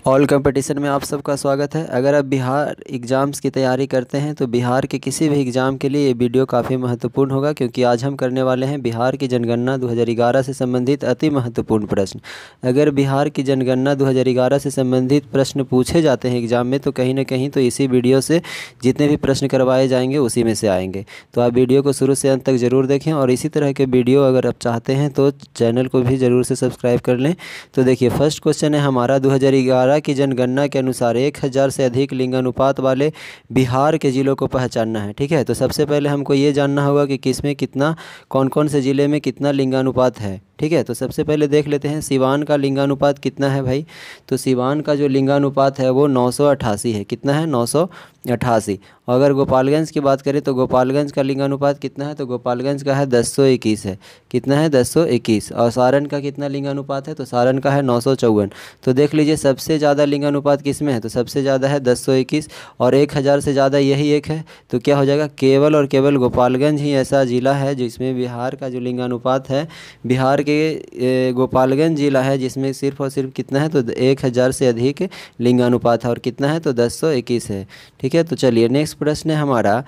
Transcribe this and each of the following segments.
All competition में आप सबका स्वागत है। अगर आप बिहार एग्ज़ाम्स की तैयारी करते हैं तो बिहार के किसी भी एग्ज़ाम के लिए ये वीडियो काफ़ी महत्वपूर्ण होगा, क्योंकि आज हम करने वाले हैं बिहार की जनगणना 2011 से संबंधित अति महत्वपूर्ण प्रश्न। अगर बिहार की जनगणना 2011 से संबंधित प्रश्न पूछे जाते हैं एग्ज़ाम में तो कहीं ना कहीं तो इसी वीडियो से जितने भी प्रश्न करवाए जाएंगे उसी में से आएंगे। तो आप वीडियो को शुरू से अंत तक ज़रूर देखें और इसी तरह के वीडियो अगर आप चाहते हैं तो चैनल को भी ज़रूर से सब्सक्राइब कर लें। तो देखिए, फर्स्ट क्वेश्चन है हमारा, 2011 की जनगणना के अनुसार 1000 से अधिक लिंगानुपात वाले बिहार के ज़िलों को पहचानना है। ठीक है, तो सबसे पहले हमको ये जानना होगा कि किसमें कितना, कौन कौन से ज़िले में कितना लिंगानुपात है। ठीक है, तो सबसे पहले देख लेते हैं सिवान का लिंगानुपात कितना है भाई। तो सिवान का जो लिंगानुपात है वो 988 है। कितना है? 988। अगर गोपालगंज की बात करें तो गोपालगंज का लिंगानुपात कितना है? तो गोपालगंज का है 1021 है। कितना है? 1021। और सारण का कितना लिंगानुपात है? तो सारण का है 954। तो देख लीजिए सबसे ज़्यादा लिंगानुपात किस में है? तो सबसे ज़्यादा है 1021 और 1000 से ज़्यादा यही एक है। तो क्या हो जाएगा? केवल और केवल गोपालगंज ही ऐसा ज़िला है जिसमें बिहार का जो लिंगानुपात है, बिहार के गोपालगंज जिला है जिसमें सिर्फ और सिर्फ कितना है? तो 1000 से अधिक लिंगानुपात है और कितना है? तो 1021 है। ठीक है, तो चलिए नेक्स्ट प्रश्न है हमारा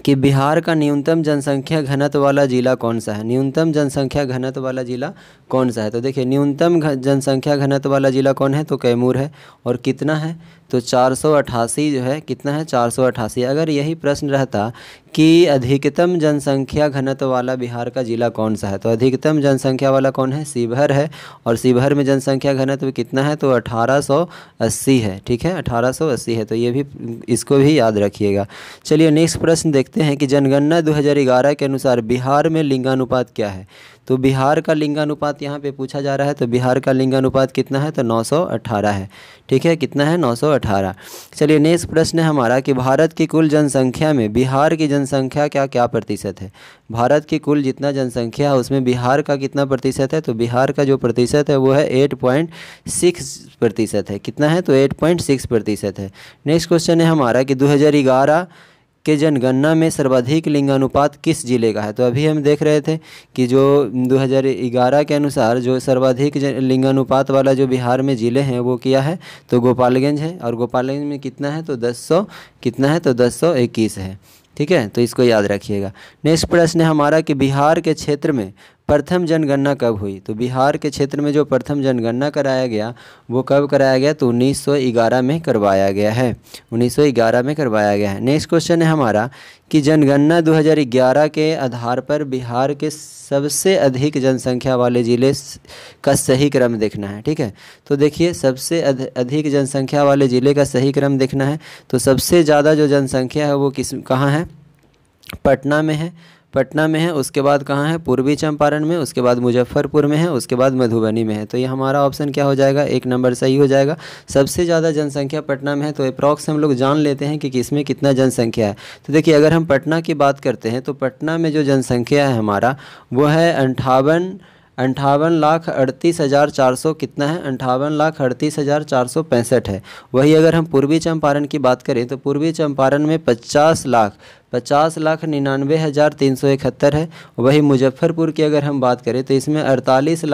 कि बिहार का न्यूनतम जनसंख्या घनत्व वाला जिला कौन सा है। न्यूनतम जनसंख्या घनत्व वाला जिला कौन सा है? तो देखिए जनसंख्या घनत्व वाला जिला कौन है? तो कैमूर है। और कितना है? तो 488 जो है। कितना है? 488। अगर यही प्रश्न रहता कि अधिकतम जनसंख्या घनत्व वाला बिहार का जिला कौन सा है, तो अधिकतम जनसंख्या वाला कौन है? शिवहर है। और शिवहर में जनसंख्या घनत्व कितना है? तो 1880 है। ठीक है, 1880 है। तो ये भी, इसको भी याद रखिएगा। चलिए नेक्स्ट प्रश्न देखते हैं कि जनगणना 2011 के अनुसार बिहार में लिंगानुपात क्या है। तो बिहार का लिंगानुपात यहाँ पे पूछा जा रहा है। तो बिहार का लिंगानुपात कितना है? तो 918 है। ठीक है, कितना है? 918। चलिए नेक्स्ट प्रश्न है हमारा कि भारत की कुल जनसंख्या में बिहार की जनसंख्या क्या प्रतिशत है। भारत की कुल जितना जनसंख्या है उसमें बिहार का कितना प्रतिशत है? तो बिहार का जो प्रतिशत है वो है 8.6% है। कितना है? तो 8.6% है। नेक्स्ट क्वेश्चन है हमारा कि 2011 के जनगणना में सर्वाधिक लिंगानुपात किस जिले का है। तो अभी हम देख रहे थे कि जो 2011 के अनुसार जो सर्वाधिक लिंगानुपात वाला जो बिहार में ज़िले हैं वो क्या है? तो गोपालगंज है। और गोपालगंज में कितना है? तो 1021 है। ठीक है, तो इसको याद रखिएगा। नेक्स्ट प्रश्न है हमारा कि बिहार के क्षेत्र में प्रथम जनगणना कब हुई। तो बिहार के क्षेत्र में जो प्रथम जनगणना कराया गया वो कब कराया गया? तो 1911 में करवाया गया है। 1911 में करवाया गया है। नेक्स्ट क्वेश्चन है हमारा कि जनगणना 2011 के आधार पर बिहार के सबसे अधिक जनसंख्या वाले ज़िले का सही क्रम देखना है। ठीक है, तो देखिए सबसे अधिक जनसंख्या वाले ज़िले का सही क्रम देखना है। तो सबसे ज़्यादा जो जनसंख्या है वो कहाँ है? पटना में है। पटना में है। उसके बाद कहाँ है? पूर्वी चंपारण में। उसके बाद मुजफ्फरपुर में है। उसके बाद मधुबनी में है। तो ये हमारा ऑप्शन क्या हो जाएगा? 1 नंबर सही हो जाएगा। सबसे ज़्यादा जनसंख्या पटना में है। तो अप्रॉक्स हम लोग जान लेते हैं कि किसमें कितना जनसंख्या है। तो देखिए अगर हम पटना की बात करते हैं तो पटना में जो जनसंख्या है हमारा वो है 58,38,400 कितना है? 58,38,465 है। वही अगर हम पूर्वी चंपारण की बात करें तो पूर्वी चंपारण में 50,99,371 है। वही मुजफ्फरपुर की अगर हम बात करें तो इसमें 48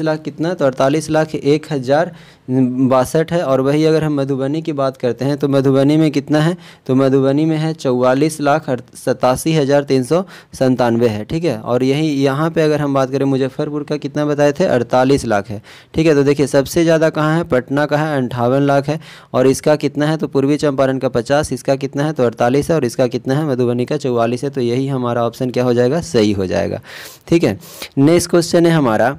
लाख कितना? तो 48,01,062 है। और वही अगर हम मधुबनी की बात करते हैं तो मधुबनी में कितना है? तो मधुबनी में है 44,87,397 है। ठीक है, और यही यहाँ पे अगर हम बात करें मुजफ्फरपुर का कितना बताए थे? 48 लाख है। ठीक है, तो देखिए सबसे ज़्यादा कहाँ है? पटना का है 58 लाख है। और इसका कितना है? तो पूर्वी चंपारण का 50, इसका कितना है? तो 48 है। और इसका कितना है? मधुबनी का 44 है। तो यही हमारा ऑप्शन क्या हो जाएगा? सही हो जाएगा। ठीक है, नेक्स्ट क्वेश्चन है हमारा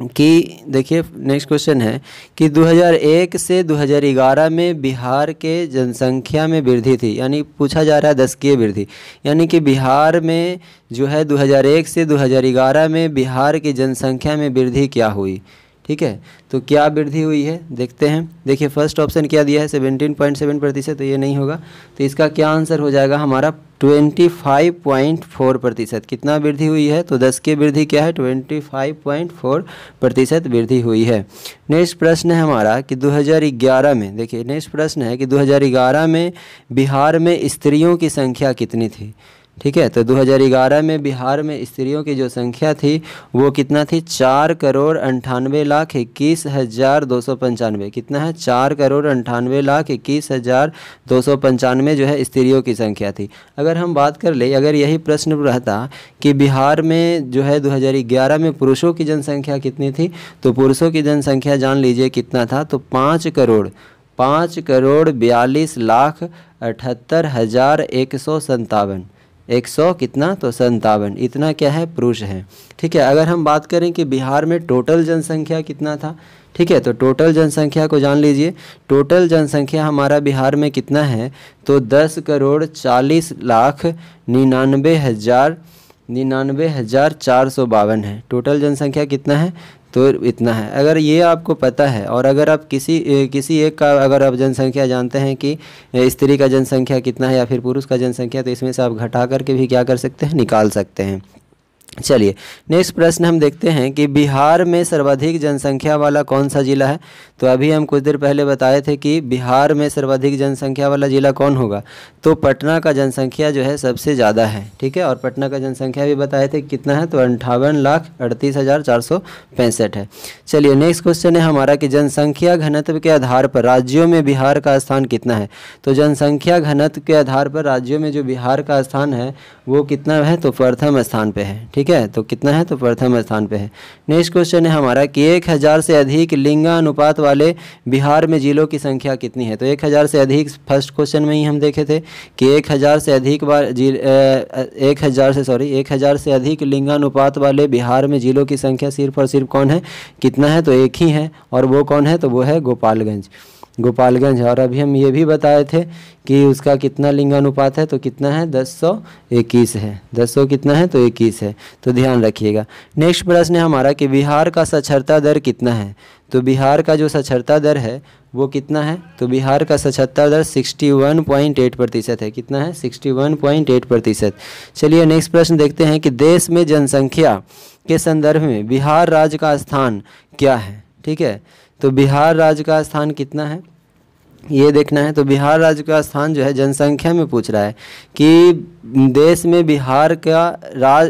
कि देखिए नेक्स्ट क्वेश्चन है कि 2001 से 2011 में बिहार के जनसंख्या में वृद्धि थी, यानी पूछा जा रहा है दशकीय वृद्धि, यानी कि बिहार में जो है 2001 से 2011 में बिहार की जनसंख्या में वृद्धि क्या हुई। ठीक है, तो क्या वृद्धि हुई है देखते हैं। देखिए फर्स्ट ऑप्शन क्या दिया है? 17.7%। तो ये नहीं होगा। तो इसका क्या आंसर हो जाएगा हमारा? 25.4%। कितना वृद्धि हुई है? तो 10 की वृद्धि क्या है? 25.4% वृद्धि हुई है। नेक्स्ट प्रश्न है हमारा कि 2011 में, देखिए नेक्स्ट प्रश्न है कि 2011 में बिहार में स्त्रियों की संख्या कितनी थी। ठीक है। तो 2011 में बिहार में स्त्रियों की जो संख्या थी वो कितना थी, 4,98,21,295। कितना है, 4,98,21,295 जो है स्त्रियों की संख्या थी। अगर हम बात कर ले, अगर यही प्रश्न रहता कि बिहार में जो है 2011 में पुरुषों की जनसंख्या कितनी थी, तो पुरुषों की जनसंख्या जान लीजिए कितना था, तो 5,42,78,157। 100 कितना, तो 57, इतना क्या है, पुरुष हैं। ठीक है। अगर हम बात करें कि बिहार में टोटल जनसंख्या कितना था, ठीक है, तो टोटल जनसंख्या को जान लीजिए। टोटल जनसंख्या हमारा बिहार में कितना है, तो 10,40,99,452 है। टोटल जनसंख्या कितना है, तो इतना है। अगर ये आपको पता है और अगर आप किसी एक का अगर आप जनसंख्या जानते हैं कि स्त्री का जनसंख्या कितना है या फिर पुरुष का जनसंख्या, तो इसमें से आप घटा करके भी क्या कर सकते हैं, निकाल सकते हैं। चलिए नेक्स्ट प्रश्न हम देखते हैं कि बिहार में सर्वाधिक जनसंख्या वाला कौन सा जिला है। तो अभी हम कुछ देर पहले बताए थे कि बिहार में सर्वाधिक जनसंख्या वाला जिला कौन होगा, तो पटना का जनसंख्या जो है सबसे ज़्यादा है। ठीक है। और पटना का जनसंख्या भी बताए थे कितना है, तो 58,38,465 है। चलिए नेक्स्ट क्वेश्चन है हमारा कि जनसंख्या घनत्व के आधार पर राज्यों में बिहार का स्थान कितना है। तो जनसंख्या घनत्व के आधार पर राज्यों में जो बिहार का स्थान है वो कितना है, तो प्रथम स्थान पे है। ठीक है। तो कितना है, तो प्रथम स्थान पे है। नेक्स्ट क्वेश्चन है हमारा कि 1000 से अधिक लिंगानुपात वाले बिहार में जिलों की संख्या कितनी है। तो 1000 से अधिक, फर्स्ट क्वेश्चन में ही हम देखे थे कि 1000 से अधिक 1000 से अधिक लिंगानुपात वाले बिहार में जिलों की संख्या सिर्फ और सिर्फ कौन है, कितना है, तो एक ही है। और वो कौन है, तो वो है गोपालगंज है। और अभी हम ये भी बताए थे कि उसका कितना लिंगानुपात है, तो कितना है, 10:21 है। 10 कितना है, तो 21 है। तो ध्यान रखिएगा। नेक्स्ट प्रश्न है हमारा कि बिहार का साक्षरता दर कितना है। तो बिहार का जो साक्षरता दर है वो कितना है, तो बिहार का साक्षरता दर 61.8% है। कितना है, 61.8%। चलिए नेक्स्ट प्रश्न देखते हैं कि देश में जनसंख्या के संदर्भ में बिहार राज्य का स्थान क्या है। ठीक है। तो बिहार राज्य का स्थान कितना है ये देखना है। तो बिहार राज्य का स्थान जो है जनसंख्या में पूछ रहा है कि देश में बिहार का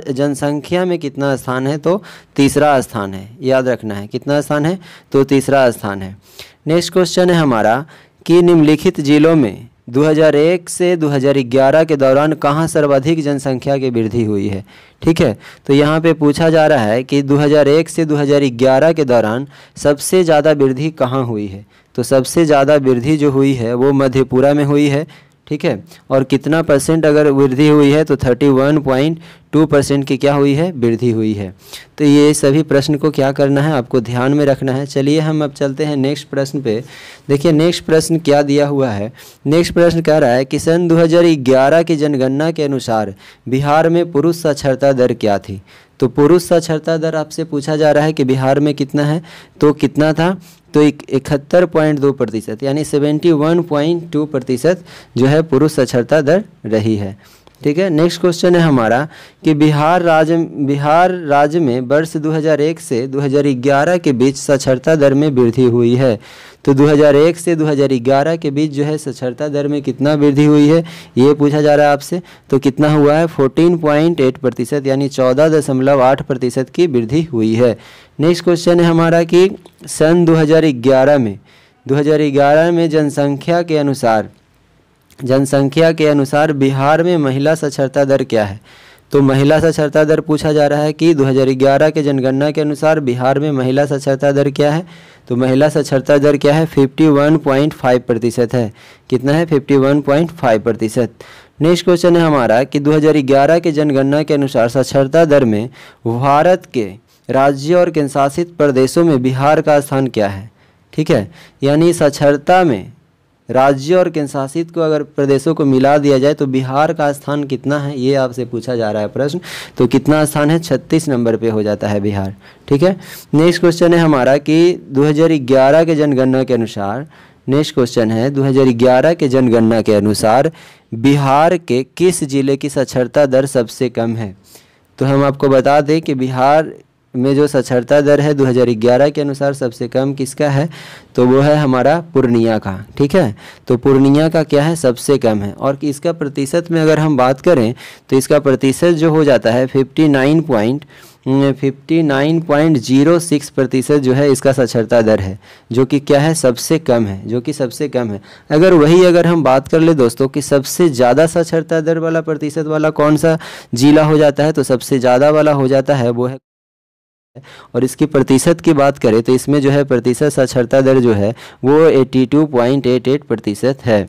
जनसंख्या में कितना स्थान है, तो तीसरा स्थान है। याद रखना है कितना स्थान है, तो तीसरा स्थान है। नेक्स्ट क्वेश्चन है हमारा कि निम्नलिखित जिलों में 2001 से 2011 के दौरान कहाँ सर्वाधिक जनसंख्या की वृद्धि हुई है। ठीक है। तो यहाँ पे पूछा जा रहा है कि 2001 से 2011 के दौरान सबसे ज़्यादा वृद्धि कहाँ हुई है। तो सबसे ज़्यादा वृद्धि जो हुई है वो मधेपुरा में हुई है। ठीक है। और कितना परसेंट अगर वृद्धि हुई है, तो 31.2% की क्या हुई है, वृद्धि हुई है। तो ये सभी प्रश्न को क्या करना है, आपको ध्यान में रखना है। चलिए हम अब चलते हैं नेक्स्ट प्रश्न पे। देखिए नेक्स्ट प्रश्न क्या दिया हुआ है। नेक्स्ट प्रश्न कह रहा है कि सन 2011 की जनगणना के अनुसार बिहार में पुरुष साक्षरता दर क्या थी। तो पुरुष साक्षरता दर आपसे पूछा जा रहा है कि बिहार में कितना है, तो कितना था, तो 71.2%, यानी 71.2% जो है पुरुष साक्षरता दर रही है। ठीक है। नेक्स्ट क्वेश्चन है हमारा कि बिहार राज्य में वर्ष 2001 से 2011 के बीच साक्षरता दर में वृद्धि हुई है। तो 2001 से 2011 के बीच जो है साक्षरता दर में कितना वृद्धि हुई है ये पूछा जा रहा है आपसे। तो कितना हुआ है, 14.8%, यानी 14.8% की वृद्धि हुई है। नेक्स्ट क्वेश्चन है हमारा कि सन 2011 में जनसंख्या के अनुसार बिहार में महिला साक्षरता दर क्या है। तो महिला साक्षरता दर पूछा जा रहा है कि 2011 के जनगणना के अनुसार बिहार में महिला साक्षरता दर क्या है। तो महिला साक्षरता दर क्या है, 51.5% है। कितना है, 51.5%। नेक्स्ट क्वेश्चन है हमारा कि 2011 के जनगणना के अनुसार साक्षरता दर में भारत के राज्यों और केंद्रशासित प्रदेशों में बिहार का स्थान क्या है। ठीक है। यानी साक्षरता में राज्यों और केंद्रशासित को अगर प्रदेशों को मिला दिया जाए तो बिहार का स्थान कितना है ये आपसे पूछा जा रहा है प्रश्न। तो कितना स्थान है, 36 नंबर पे हो जाता है बिहार। ठीक है। नेक्स्ट क्वेश्चन है हमारा कि 2011 के जनगणना के अनुसार, नेक्स्ट क्वेश्चन है 2011 के जनगणना के अनुसार बिहार के किस जिले की साक्षरता दर सबसे कम है। तो हम आपको बता दें कि बिहार में जो साक्षरता दर है 2011 के अनुसार सबसे कम किसका है, तो वो है हमारा पूर्णिया का। ठीक है, तो पूर्णिया का क्या है, सबसे कम है। और इसका प्रतिशत में अगर हम बात करें तो इसका प्रतिशत जो हो जाता है 59.06% जो है इसका साक्षरता दर है, जो कि क्या है, सबसे कम है, जो कि सबसे कम है। अगर हम बात कर ले दोस्तों कि सबसे ज़्यादा साक्षरता दर वाला प्रतिशत वाला कौन सा जिला हो जाता है, तो सबसे ज़्यादा वाला हो जाता है वो है। और इसकी प्रतिशत की बात करें तो इसमें जो है प्रतिशत साक्षरता दर जो है वो 82.88% है।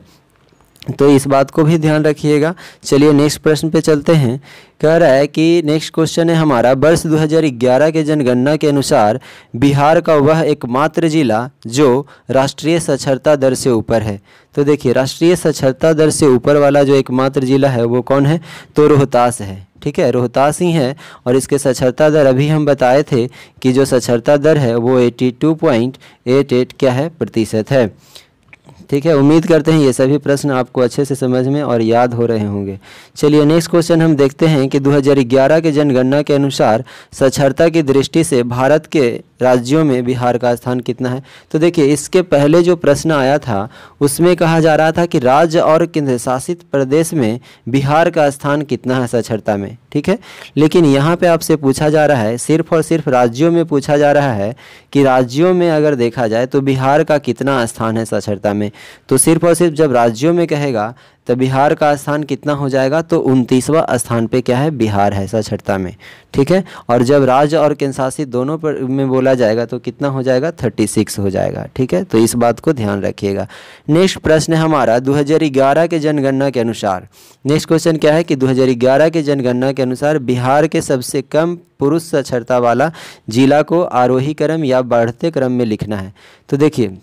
तो इस बात को भी ध्यान रखिएगा। चलिए नेक्स्ट प्रश्न पे चलते हैं। कह रहा है कि नेक्स्ट क्वेश्चन है हमारा, वर्ष 2011 के जनगणना के अनुसार बिहार का वह एकमात्र जिला जो राष्ट्रीय साक्षरता दर से ऊपर है। तो देखिए राष्ट्रीय साक्षरता दर से ऊपर वाला जो एकमात्र जिला है वो कौन है, तो रोहतास है। ठीक है, रोहतास ही है। और इसके साक्षरता दर अभी हम बताए थे कि जो साक्षरता दर है वो 82.88 क्या है, प्रतिशत है। ठीक है, उम्मीद करते हैं ये सभी प्रश्न आपको अच्छे से समझ में और याद हो रहे होंगे। चलिए नेक्स्ट क्वेश्चन हम देखते हैं कि 2011 के जनगणना के अनुसार साक्षरता की दृष्टि से भारत के राज्यों में बिहार का स्थान कितना है। तो देखिए इसके पहले जो प्रश्न आया था उसमें कहा जा रहा था कि राज्य और केंद्र शासित प्रदेश में बिहार का स्थान कितना है साक्षरता में। ठीक है, लेकिन यहाँ पे आपसे पूछा जा रहा है, सिर्फ और सिर्फ राज्यों में पूछा जा रहा है कि राज्यों में अगर देखा जाए तो बिहार का कितना स्थान है साक्षरता में। तो सिर्फ और सिर्फ जब राज्यों में कहेगा तो बिहार का स्थान कितना हो जाएगा, तो 29वां स्थान पे क्या है, बिहार है साक्षरता में। ठीक है, और जब राज्य और केंद्र शासित दोनों पर में बोला जाएगा तो कितना हो जाएगा, 36 हो जाएगा। ठीक है, तो इस बात को ध्यान रखिएगा। नेक्स्ट प्रश्न है हमारा 2011 के जनगणना के अनुसार। नेक्स्ट क्वेश्चन क्या है कि 2011 के जनगणना के अनुसार बिहार के सबसे कम पुरुष साक्षरता वाला जिला को आरोही क्रम या बढ़ते क्रम में लिखना है। तो देखिए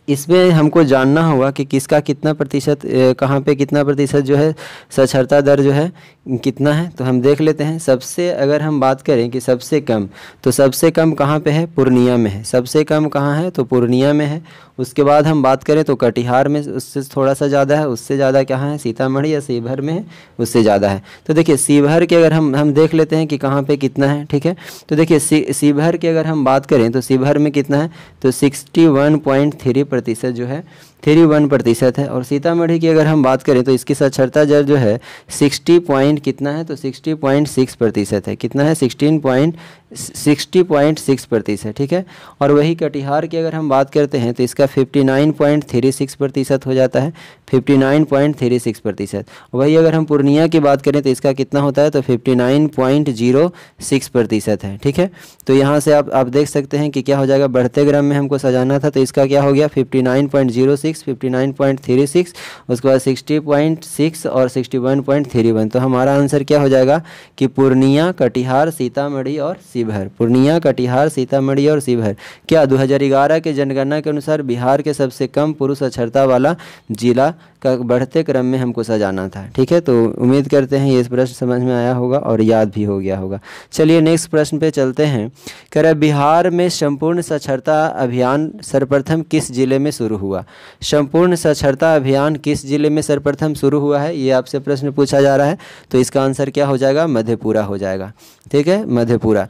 इसमें हमको जानना होगा कि किसका कितना प्रतिशत, कहाँ पे कितना प्रतिशत जो है साक्षरता दर जो है कितना है। तो हम देख लेते हैं। सबसे अगर हम बात करें कि सबसे कम, तो सबसे कम कहाँ पे है, पूर्णिया में है। सबसे कम कहाँ है, तो पूर्णिया में है। उसके बाद हम बात करें तो कटिहार में उससे थोड़ा सा ज़्यादा है। उससे ज़्यादा कहाँ है, सीतामढ़ी या शिवहर में है, उससे ज़्यादा है। तो देखिए शिवहर के अगर हम देख लेते हैं कि कहाँ पे कितना है। ठीक है, तो देखिए शिवहर की अगर हम बात करें तो शिवहर में कितना है, तो 61.3% जो है 31% है। और सीतामढ़ी की अगर हम बात करें तो इसकी साक्षरता दर जो है 60 पॉइंट कितना है, तो 60.6% है। कितना है, 60.6%। ठीक है, और वही कटिहार की अगर हम बात करते हैं तो इसका 59.36% हो जाता है, 59.36%। वही अगर हम पूर्णिया की बात करें तो इसका कितना होता है, तो 59.06% है। ठीक है, तो यहाँ से आप देख सकते हैं कि क्या हो जाएगा, बढ़ते क्रम में हमको सजाना था तो इसका क्या हो गया, 59.06, 59.36, उसके बाद 60.6 और 61.31। तो हमारा आंसर क्या हो जाएगा कि पूर्णिया, कटिहार, सीतामढ़ी और शिवहर। पूर्णिया, कटिहार, सीतामढ़ी और शिवहर क्या 2011 के जनगणना के अनुसार बिहार के सबसे कम पुरुष साक्षरता वाला जिला का बढ़ते क्रम में हमको सजाना था। ठीक है, तो उम्मीद करते हैं ये प्रश्न समझ में आया होगा और याद भी हो गया होगा। चलिए नेक्स्ट प्रश्न पे चलते हैं। कह रहा है बिहार में संपूर्ण साक्षरता अभियान सर्वप्रथम किस जिले में शुरू हुआ। संपूर्ण साक्षरता अभियान किस जिले में सर्वप्रथम शुरू हुआ है, ये आपसे प्रश्न पूछा जा रहा है। तो इसका आंसर क्या हो जाएगा, मधेपुरा हो जाएगा। ठीक है, मधेपुरा।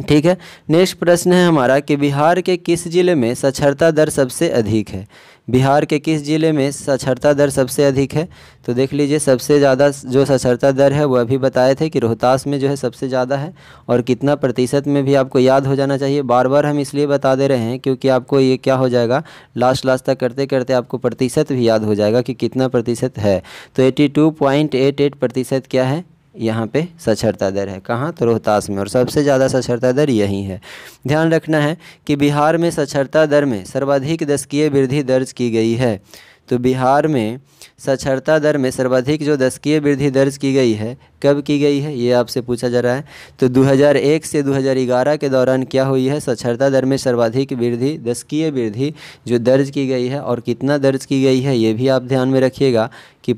ठीक है, नेक्स्ट प्रश्न है हमारा कि बिहार के किस जिले में साक्षरता दर सबसे अधिक है। बिहार के किस जिले में साक्षरता दर सबसे अधिक है। तो देख लीजिए सबसे ज़्यादा जो साक्षरता दर है वो अभी बताए थे कि रोहतास में जो है सबसे ज़्यादा है। और कितना प्रतिशत में भी आपको याद हो जाना चाहिए। बार बार हम इसलिए बता दे रहे हैं क्योंकि आपको ये क्या हो जाएगा, लास्ट तक करते करते आपको प्रतिशत भी याद हो जाएगा कि कितना प्रतिशत है। तो 82.88% क्या है, यहाँ पे साक्षरता दर है। कहाँ, तो रोहतास में। और सबसे ज़्यादा साक्षरता दर यही है। ध्यान रखना है कि बिहार में साक्षरता दर में सर्वाधिक दशकीय वृद्धि दर्ज की गई है। तो बिहार में साक्षरता दर में सर्वाधिक जो दशकीय वृद्धि दर्ज की गई है, कब की गई है, ये आपसे पूछा जा रहा है। तो 2001 से 2011 के दौरान क्या हुई है, साक्षरता दर में सर्वाधिक वृद्धि, दशकीय वृद्धि जो दर्ज की गई है। और कितना दर्ज की गई है ये भी आप ध्यान में रखिएगा कि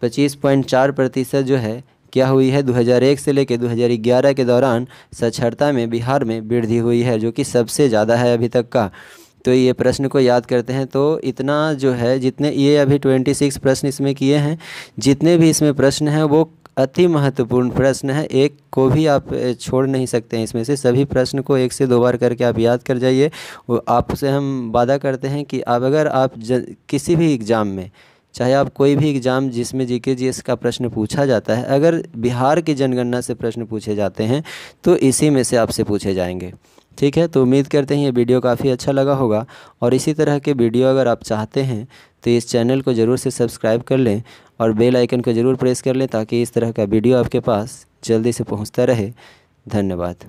25.4% जो है क्या हुई है 2001 से लेकर 2011 के दौरान साक्षरता में बिहार में वृद्धि हुई है, जो कि सबसे ज़्यादा है अभी तक का। तो ये प्रश्न को याद करते हैं तो इतना जो है, जितने ये अभी 26 प्रश्न इसमें किए हैं, जितने भी इसमें प्रश्न हैं वो अति महत्वपूर्ण प्रश्न है, एक को भी आप छोड़ नहीं सकते हैं इसमें से। सभी प्रश्न को 1 से 2 बार करके आप याद कर जाइए। वो आपसे हम वादा करते हैं कि अब अगर आप किसी भी एग्ज़ाम में, चाहे आप कोई भी एग्ज़ाम जिसमें जीके जीएस का प्रश्न पूछा जाता है, अगर बिहार की जनगणना से प्रश्न पूछे जाते हैं तो इसी में से आपसे पूछे जाएंगे। ठीक है, तो उम्मीद करते हैं ये वीडियो काफ़ी अच्छा लगा होगा, और इसी तरह के वीडियो अगर आप चाहते हैं तो इस चैनल को ज़रूर से सब्सक्राइब कर लें और बेल आइकन को ज़रूर प्रेस कर लें, ताकि इस तरह का वीडियो आपके पास जल्दी से पहुंचता रहे। धन्यवाद।